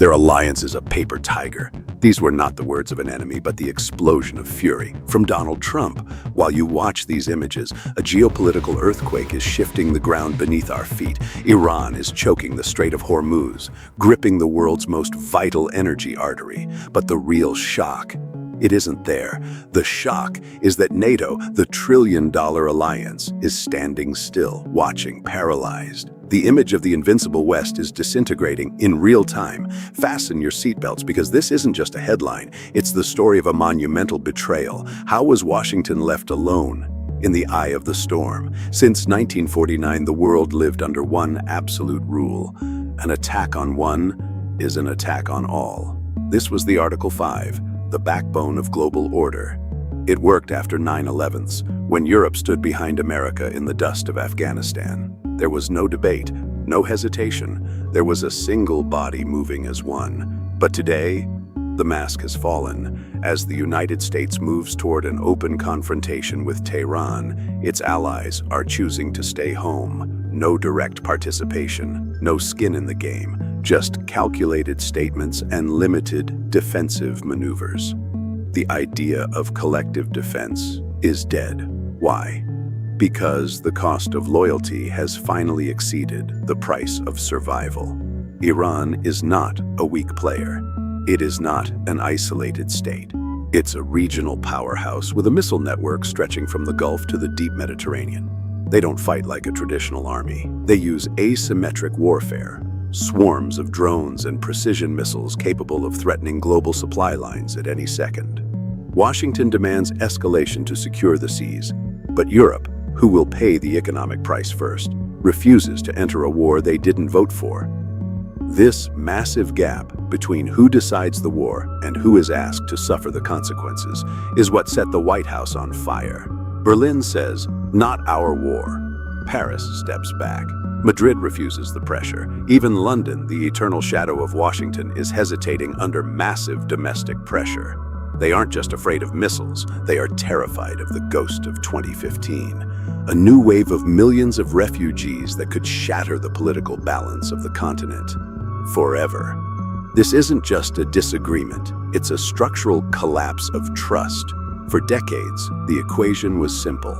Their alliance is a paper tiger. These were not the words of an enemy, but the explosion of fury from Donald Trump. While you watch these images, a geopolitical earthquake is shifting the ground beneath our feet. Iran is choking the Strait of Hormuz, gripping the world's most vital energy artery. But the real shock, it isn't there. The shock is that NATO, the trillion-dollar alliance, is standing still, watching, paralyzed. The image of the invincible West is disintegrating in real time. Fasten your seatbelts, because this isn't just a headline. It's the story of a monumental betrayal. How was Washington left alone in the eye of the storm? Since 1949, the world lived under one absolute rule. An attack on one is an attack on all. This was the Article 5, the backbone of global order. It worked after 9/11s, when Europe stood behind America in the dust of Afghanistan. There was no debate, no hesitation. There was a single body moving as one. But today, the mask has fallen. As the United States moves toward an open confrontation with Tehran, its allies are choosing to stay home. No direct participation, no skin in the game, just calculated statements and limited defensive maneuvers. The idea of collective defense is dead. Why? Because the cost of loyalty has finally exceeded the price of survival. Iran is not a weak player. It is not an isolated state. It's a regional powerhouse with a missile network stretching from the Gulf to the deep Mediterranean. They don't fight like a traditional army. They use asymmetric warfare, swarms of drones and precision missiles capable of threatening global supply lines at any second. Washington demands escalation to secure the seas, but Europe, who will pay the economic price first, refuses to enter a war they didn't vote for. This massive gap between who decides the war and who is asked to suffer the consequences is what set the White House on fire. Berlin says, "Not our war." Paris steps back. Madrid refuses the pressure. Even London, the eternal shadow of Washington, is hesitating under massive domestic pressure. They aren't just afraid of missiles, they are terrified of the ghost of 2015. A new wave of millions of refugees that could shatter the political balance of the continent forever. This isn't just a disagreement, it's a structural collapse of trust. For decades, the equation was simple.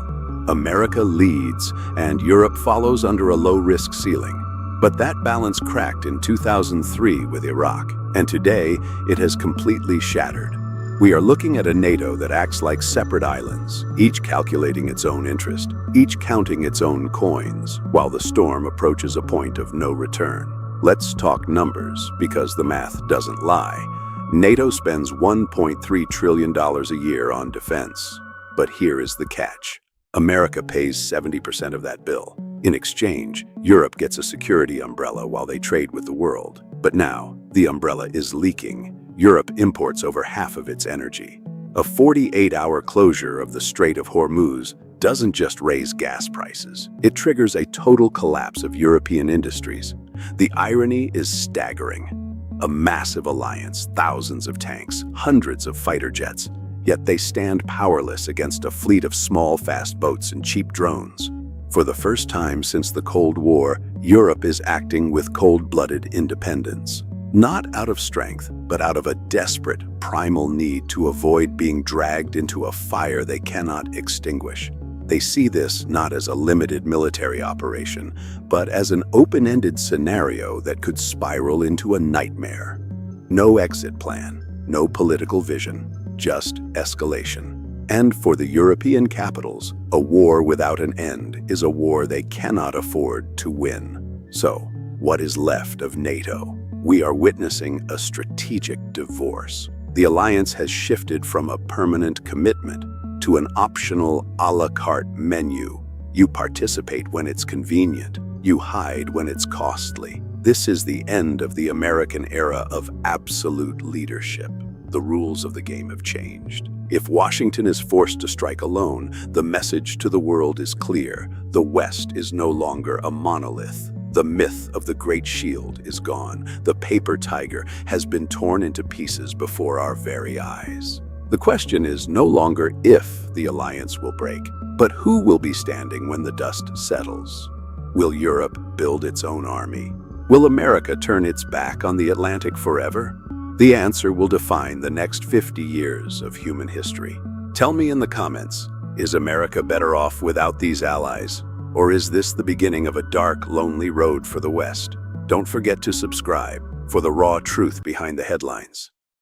America leads, and Europe follows under a low-risk ceiling. But that balance cracked in 2003 with Iraq, and today it has completely shattered. We are looking at a NATO that acts like separate islands, each calculating its own interest, each counting its own coins, while the storm approaches a point of no return. Let's talk numbers, because the math doesn't lie. NATO spends $1.3 trillion a year on defense. But here is the catch. America pays 70% of that bill. In exchange, Europe gets a security umbrella while they trade with the world. But now, the umbrella is leaking. Europe imports over half of its energy. A 48-hour closure of the Strait of Hormuz doesn't just raise gas prices. It triggers a total collapse of European industries. The irony is staggering. A massive alliance, thousands of tanks, hundreds of fighter jets, yet they stand powerless against a fleet of small, fast boats and cheap drones. For the first time since the Cold War, Europe is acting with cold-blooded independence. Not out of strength, but out of a desperate, primal need to avoid being dragged into a fire they cannot extinguish. They see this not as a limited military operation, but as an open-ended scenario that could spiral into a nightmare. No exit plan, no political vision, just escalation. And for the European capitals, a war without an end is a war they cannot afford to win. So, what is left of NATO? We are witnessing a strategic divorce. The alliance has shifted from a permanent commitment to an optional a la carte menu. You participate when it's convenient. You hide when it's costly. This is the end of the American era of absolute leadership. The rules of the game have changed. If Washington is forced to strike alone, the message to the world is clear. The West is no longer a monolith. The myth of the Great Shield is gone. The paper tiger has been torn into pieces before our very eyes. The question is no longer if the alliance will break, but who will be standing when the dust settles. Will Europe build its own army? Will America turn its back on the Atlantic forever? The answer will define the next 50 years of human history. Tell me in the comments, is America better off without these allies? Or is this the beginning of a dark, lonely road for the West? Don't forget to subscribe for the raw truth behind the headlines.